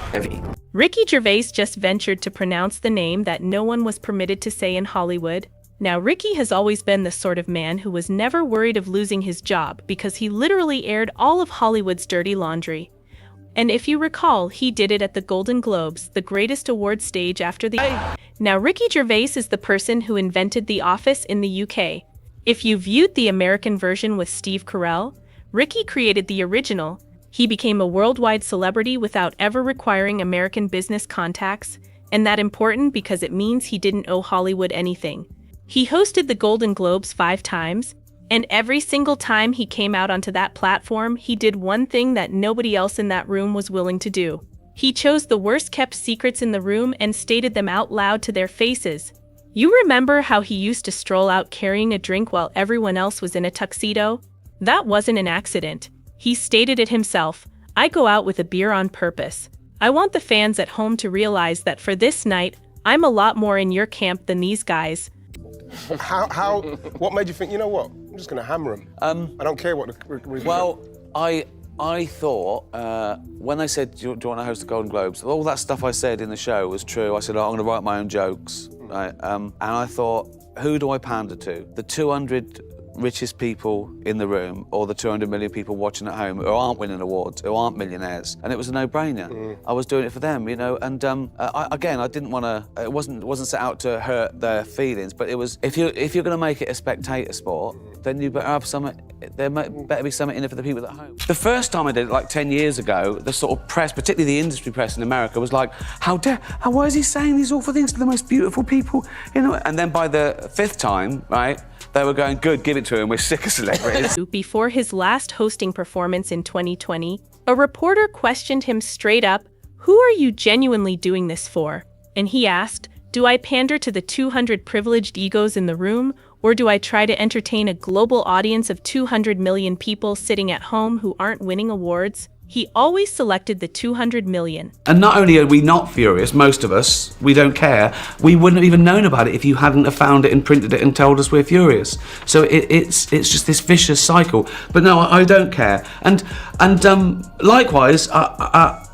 heavy. Ricky Gervais just ventured to pronounce the name that no one was permitted to say in Hollywood. Now, Ricky has always been the sort of man who was never worried of losing his job because he literally aired all of Hollywood's dirty laundry. And if you recall, he did it at the Golden Globes, the greatest award stage after the... Now, Ricky Gervais is the person who invented The Office in the UK. If you viewed the American version with Steve Carell, Ricky created the original. He became a worldwide celebrity without ever requiring American business contacts, and that's important because it means he didn't owe Hollywood anything. He hosted the Golden Globes 5 times, and every single time he came out onto that platform, he did one thing that nobody else in that room was willing to do. He chose the worst-kept secrets in the room and stated them out loud to their faces. You remember how he used to stroll out carrying a drink while everyone else was in a tuxedo? That wasn't an accident. He stated it himself. I go out with a beer on purpose. I want the fans at home to realize that for this night, I'm a lot more in your camp than these guys. What made you think, you know what, I'm just going to hammer him? I don't care what the... Well, I thought, when they said, do you want to host the Golden Globes, all that stuff I said in the show was true. I said, oh, I'm going to write my own jokes, right? And I thought, who do I pander to? The 200 richest people in the room or the 200 million people watching at home who aren't winning awards, who aren't millionaires, and it was a no-brainer. I was doing it for them, you know, and I didn't want to, it wasn't set out to hurt their feelings, but it was, if you're going to make it a spectator sport, then you better have something, there better be something in it for the people at home. The first time I did it, like 10 years ago, the sort of press, particularly the industry press in America, was like, why is he saying these awful things to the most beautiful people, you know? And then by the 5th time, right, they were going, good, give it to him, we're sick of celebrities. Before his last hosting performance in 2020, a reporter questioned him straight up, who are you genuinely doing this for? And he asked, do I pander to the 200 privileged egos in the room, or do I try to entertain a global audience of 200 million people sitting at home who aren't winning awards? He always selected the 200 million. And not only are we not furious, most of us, we don't care, we wouldn't have even known about it if you hadn't have found it and printed it and told us we're furious. So it's just this vicious cycle. But no, I don't care. And likewise, I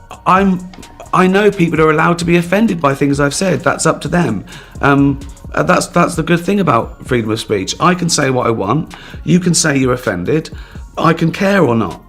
know people are allowed to be offended by things I've said. That's up to them. That's the good thing about freedom of speech. I can say what I want. You can say you're offended. I can care or not.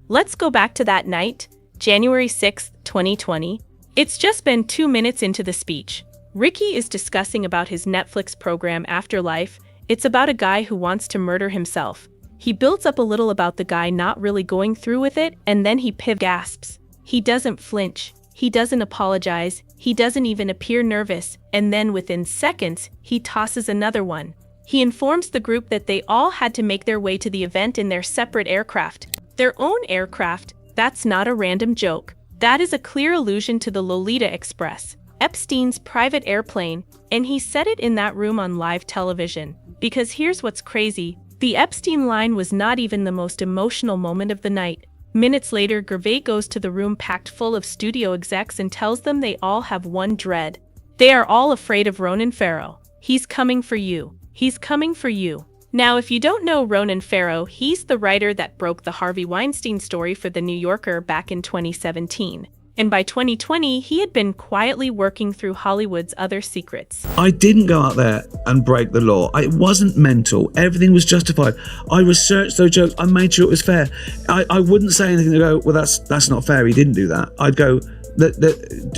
Let's go back to that night, January 6th, 2020. It's just been 2 minutes into the speech. Ricky is discussing about his Netflix program Afterlife. It's about a guy who wants to murder himself. He builds up a little about the guy not really going through with it, and then he gasps. He doesn't flinch. He doesn't apologize. He doesn't even appear nervous. And then within seconds, he tosses another one. He informs the group that they all had to make their way to the event in their separate aircraft. Their own aircraft. That's not a random joke. That is a clear allusion to the Lolita Express, Epstein's private airplane, and he said it in that room on live television. Because here's what's crazy. The Epstein line was not even the most emotional moment of the night. Minutes later, Gervais goes to the room packed full of studio execs and tells them they all have one dread. They are all afraid of Ronan Farrow. He's coming for you. He's coming for you. Now, if you don't know Ronan Farrow, he's the writer that broke the Harvey Weinstein story for The New Yorker back in 2017. And by 2020, he had been quietly working through Hollywood's other secrets. I didn't go out there and break the law. It wasn't mental. Everything was justified. I researched those jokes. I made sure it was fair. I wouldn't say anything to go, well, that's not fair. He didn't do that. I'd go,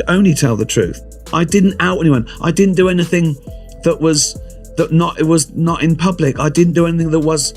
only tell the truth. I didn't out anyone. I didn't do anything that was not in public. I didn't do anything that was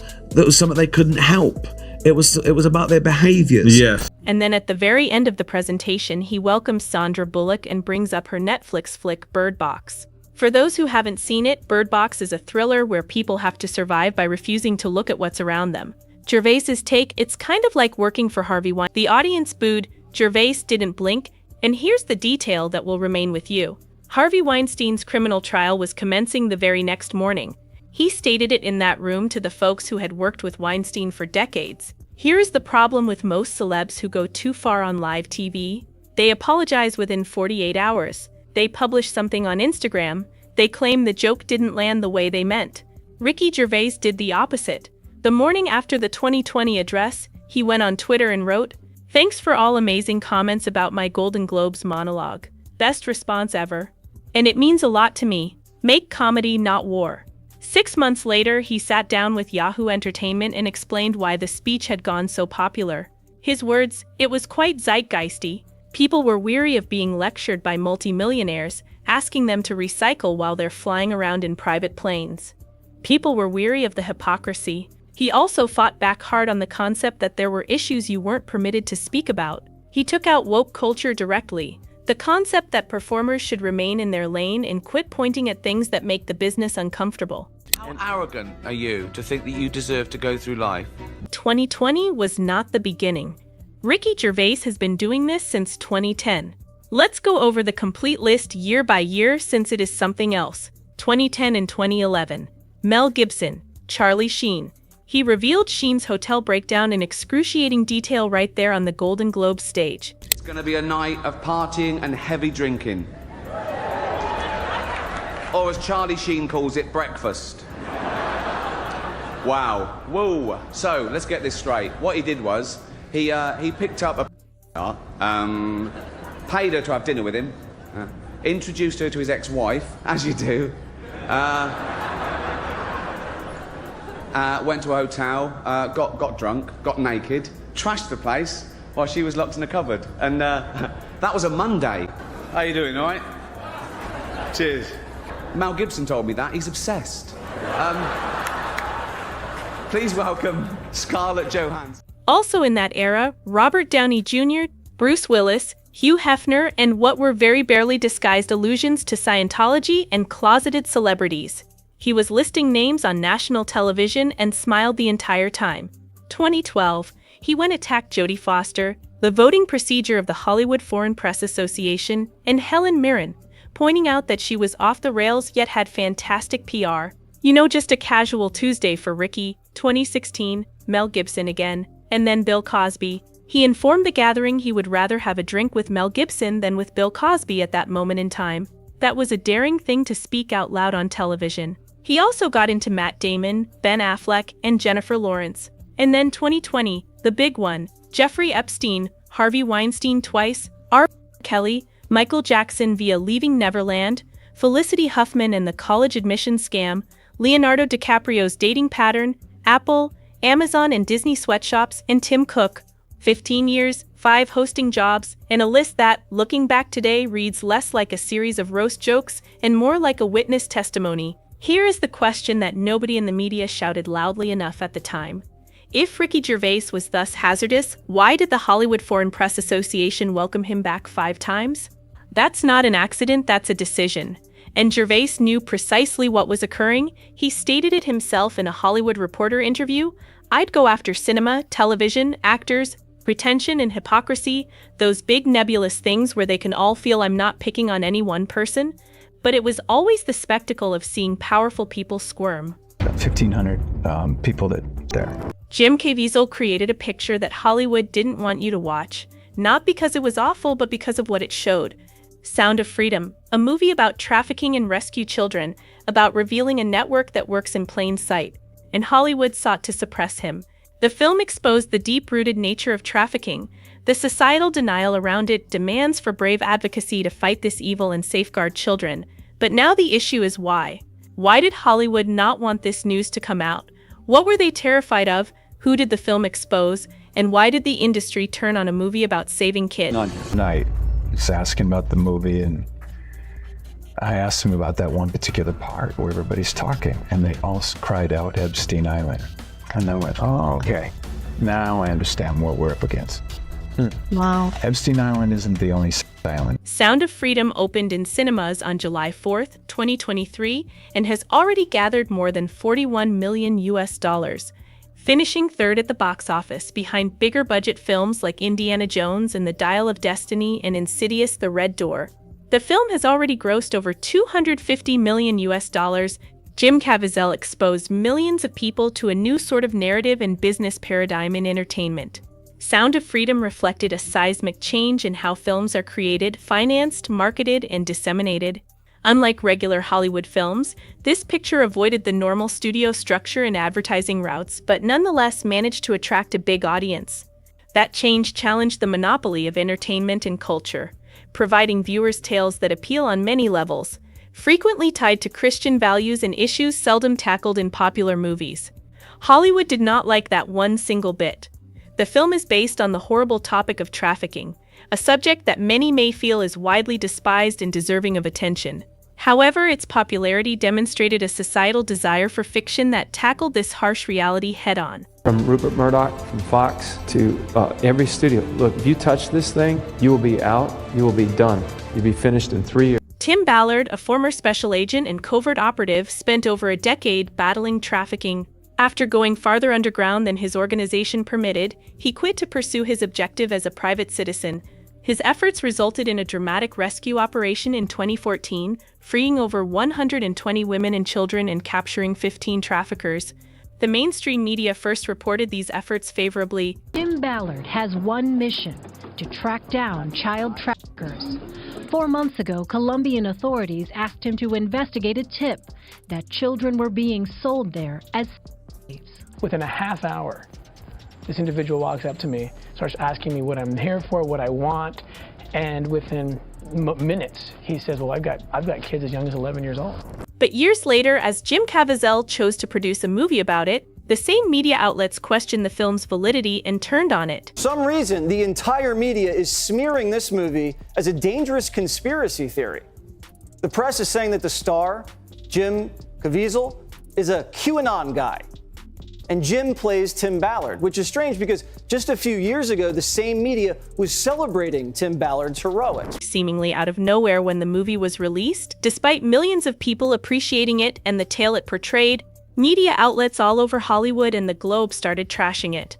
something they couldn't help. It was about their behaviors. Yeah. And then at the very end of the presentation, he welcomes Sandra Bullock and brings up her Netflix flick Bird Box. For those who haven't seen it, Bird Box is a thriller where people have to survive by refusing to look at what's around them. Gervais's take, it's kind of like working for Harvey Weinstein. The audience booed, Gervais didn't blink, and here's the detail that will remain with you. Harvey Weinstein's criminal trial was commencing the very next morning. He stated it in that room to the folks who had worked with Weinstein for decades. Here is the problem with most celebs who go too far on live TV. They apologize within 48 hours. They publish something on Instagram. They claim the joke didn't land the way they meant. Ricky Gervais did the opposite. The morning after the 2020 address, he went on Twitter and wrote, Thanks for all amazing comments about my Golden Globes monologue. Best response ever. And it means a lot to me. Make comedy, not war. 6 months later, he sat down with Yahoo Entertainment and explained why the speech had gone so popular. His words, "It was quite zeitgeisty. People were weary of being lectured by multimillionaires, asking them to recycle while they're flying around in private planes. People were weary of the hypocrisy." He also fought back hard on the concept that there were issues you weren't permitted to speak about. He took out woke culture directly. The concept that performers should remain in their lane and quit pointing at things that make the business uncomfortable. How arrogant are you to think that you deserve to go through life? 2020 was not the beginning. Ricky Gervais has been doing this since 2010. Let's go over the complete list year by year since it is something else. 2010 and 2011. Mel Gibson, Charlie Sheen. He revealed Sheen's hotel breakdown in excruciating detail right there on the Golden Globe stage. It's going to be a night of partying and heavy drinking. Or as Charlie Sheen calls it, breakfast. Wow. Whoa. So, let's get this straight. What he did was, he picked up a paid her to have dinner with him, introduced her to his ex-wife, as you do, went to a hotel, got drunk, got naked, trashed the place while she was locked in a cupboard. And that was a Monday. How you doing, all right? Cheers. Mel Gibson told me that. He's obsessed. Please welcome Scarlett Johansson. Also in that era, Robert Downey Jr., Bruce Willis, Hugh Hefner, and what were very barely disguised allusions to Scientology and closeted celebrities. He was listing names on national television and smiled the entire time. 2012, he went attacked Jodie Foster, the voting procedure of the Hollywood Foreign Press Association, and Helen Mirren, pointing out that she was off the rails yet had fantastic PR. You know, just a casual Tuesday for Ricky. 2016, Mel Gibson again, and then Bill Cosby. He informed the gathering he would rather have a drink with Mel Gibson than with Bill Cosby at that moment in time. That was a daring thing to speak out loud on television. He also got into Matt Damon, Ben Affleck, and Jennifer Lawrence. And then 2020, the big one, Jeffrey Epstein, Harvey Weinstein twice, R. Kelly, Michael Jackson via Leaving Neverland, Felicity Huffman and the college admission scam, Leonardo DiCaprio's dating pattern, Apple, Amazon and Disney sweatshops, and Tim Cook. 15 years, 5 hosting jobs, and a list that, looking back today, reads less like a series of roast jokes and more like a witness testimony. Here is the question that nobody in the media shouted loudly enough at the time. If Ricky Gervais was thus hazardous, why did the Hollywood Foreign Press Association welcome him back 5 times? That's not an accident, that's a decision. And Gervais knew precisely what was occurring. He stated it himself in a Hollywood Reporter interview. "I'd go after cinema, television, actors, pretension and hypocrisy, those big nebulous things where they can all feel I'm not picking on any one person. But it was always the spectacle of seeing powerful people squirm." 1,500 people there. Jim Caviezel created a picture that Hollywood didn't want you to watch, not because it was awful, but because of what it showed. Sound of Freedom, a movie about trafficking and rescue children, about revealing a network that works in plain sight, and Hollywood sought to suppress him. The film exposed the deep-rooted nature of trafficking, the societal denial around it, demands for brave advocacy to fight this evil and safeguard children. But now the issue is why. Why did Hollywood not want this news to come out? What were they terrified of? Who did the film expose? And why did the industry turn on a movie about saving kids? Night, he's asking about the movie, and I asked him about that one particular part where everybody's talking, and they all cried out Epstein Island. And I went, oh, okay. Now I understand what we're up against. Wow. Epstein Island isn't the only island. Sound of Freedom opened in cinemas on July 4th, 2023, and has already gathered more than $41 million, finishing third at the box office behind bigger budget films like Indiana Jones and the Dial of Destiny and Insidious: The Red Door. The film has already grossed over $250 million. Jim Caviezel exposed millions of people to a new sort of narrative and business paradigm in entertainment. Sound of Freedom reflected a seismic change in how films are created, financed, marketed, and disseminated. Unlike regular Hollywood films, this picture avoided the normal studio structure and advertising routes, but nonetheless managed to attract a big audience. That change challenged the monopoly of entertainment and culture, providing viewers tales that appeal on many levels, frequently tied to Christian values and issues seldom tackled in popular movies. Hollywood did not like that one single bit. The film is based on the horrible topic of trafficking, a subject that many may feel is widely despised and deserving of attention. However, its popularity demonstrated a societal desire for fiction that tackled this harsh reality head-on. From Rupert Murdoch, from Fox, to every studio. Look, if you touch this thing, you will be out, you will be done. You'll be finished in 3 years. Tim Ballard, a former special agent and covert operative, spent over a decade battling trafficking. After going farther underground than his organization permitted, he quit to pursue his objective as a private citizen. His efforts resulted in a dramatic rescue operation in 2014, freeing over 120 women and children and capturing 15 traffickers. The mainstream media first reported these efforts favorably. Tim Ballard has one mission: to track down child traffickers. 4 months ago, Colombian authorities asked him to investigate a tip that children were being sold there as slaves. Within a half hour, this individual walks up to me, starts asking me what I'm here for, what I want, and within minutes, he says, well, I've got kids as young as 11 years old. But years later, as Jim Caviezel chose to produce a movie about it, the same media outlets questioned the film's validity and turned on it. For some reason, the entire media is smearing this movie as a dangerous conspiracy theory. The press is saying that the star, Jim Caviezel, is a QAnon guy. And Jim plays Tim Ballard, which is strange because just a few years ago, the same media was celebrating Tim Ballard's heroics. Seemingly out of nowhere when the movie was released, despite millions of people appreciating it and the tale it portrayed, media outlets all over Hollywood and the globe started trashing it.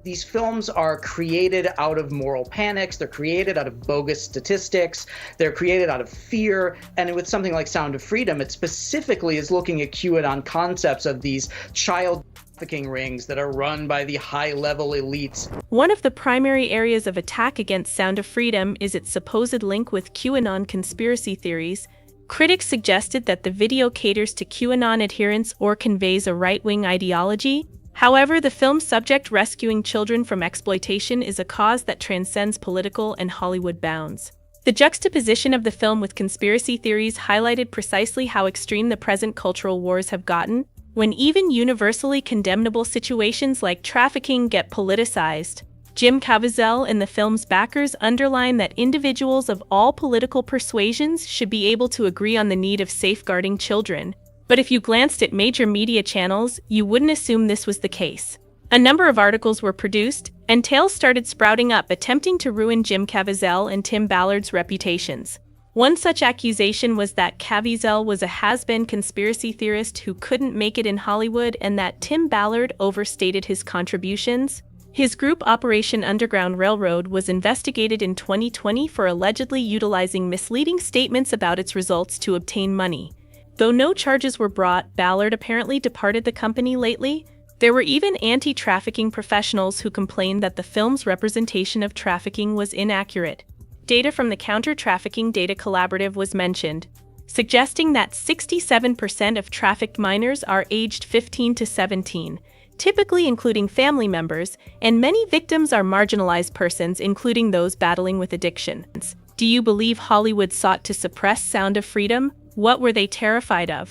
These films are created out of moral panics, they're created out of bogus statistics, they're created out of fear, and with something like Sound of Freedom, it specifically is looking at QAnon concepts of these child trafficking rings that are run by the high-level elites. One of the primary areas of attack against Sound of Freedom is its supposed link with QAnon conspiracy theories. Critics suggested that the video caters to QAnon adherents or conveys a right-wing ideology. However, the film's subject, rescuing children from exploitation, is a cause that transcends political and Hollywood bounds. The juxtaposition of the film with conspiracy theories highlighted precisely how extreme the present cultural wars have gotten, when even universally condemnable situations like trafficking get politicized. Jim Caviezel and the film's backers underline that individuals of all political persuasions should be able to agree on the need of safeguarding children. But if you glanced at major media channels, you wouldn't assume this was the case. A number of articles were produced, and tales started sprouting up attempting to ruin Jim Caviezel and Tim Ballard's reputations. One such accusation was that Caviezel was a has-been conspiracy theorist who couldn't make it in Hollywood and that Tim Ballard overstated his contributions. His group Operation Underground Railroad was investigated in 2020 for allegedly utilizing misleading statements about its results to obtain money. Though no charges were brought, Ballard apparently departed the company lately. There were even anti-trafficking professionals who complained that the film's representation of trafficking was inaccurate. Data from the Counter-Trafficking Data Collaborative was mentioned, suggesting that 67% of trafficked minors are aged 15 to 17, typically including family members, and many victims are marginalized persons, including those battling with addictions. Do you believe Hollywood sought to suppress Sound of Freedom? What were they terrified of?